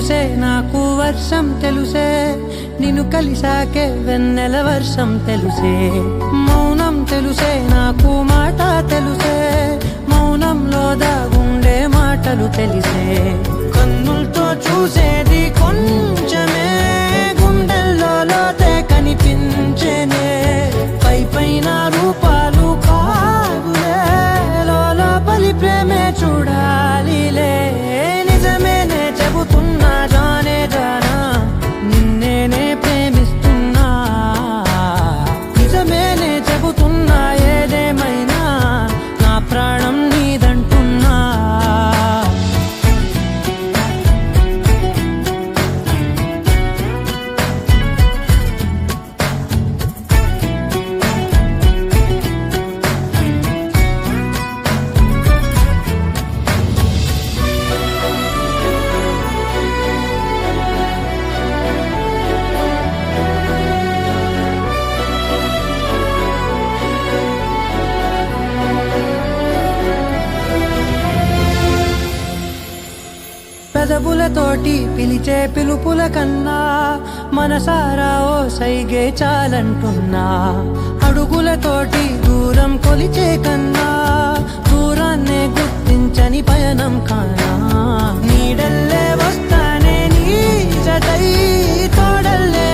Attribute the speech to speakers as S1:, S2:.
S1: తెలుసే నాకు వర్షం తెలుసే నిన్ను కలిసాకే వెన్నెల వర్షం తెలుసే మౌనం తెలుసే నాకు మాట తెలుసే మౌనంలో దాగుండే మాటలు తెలిసే కన్నులతో చూసేది కొంచెమే గుండెల్లో లోతే కనిపించేనే పై పైన రూపాలు కాదులే లోపలి ప్రేమే చూడాలిలే నిజమేనే చెబుతున్నా జానే జానా నిన్నేనే ప్రేమిస్తున్నా నిజమేనే చెబుతున్నా ఏదేమైనా నా ప్రాణం నీదంటున్నా పెదవులతోటి పిలిచే పిలుపుల కన్నా మనసారా ఓ సైగే చాలంటున్నా అడుగులతోటి దూరం కొలిచే కన్నా దూరాన్నే గుర్తించని పయనం కానా నీడల్లే వస్తానే నీ జతై తోడల్లే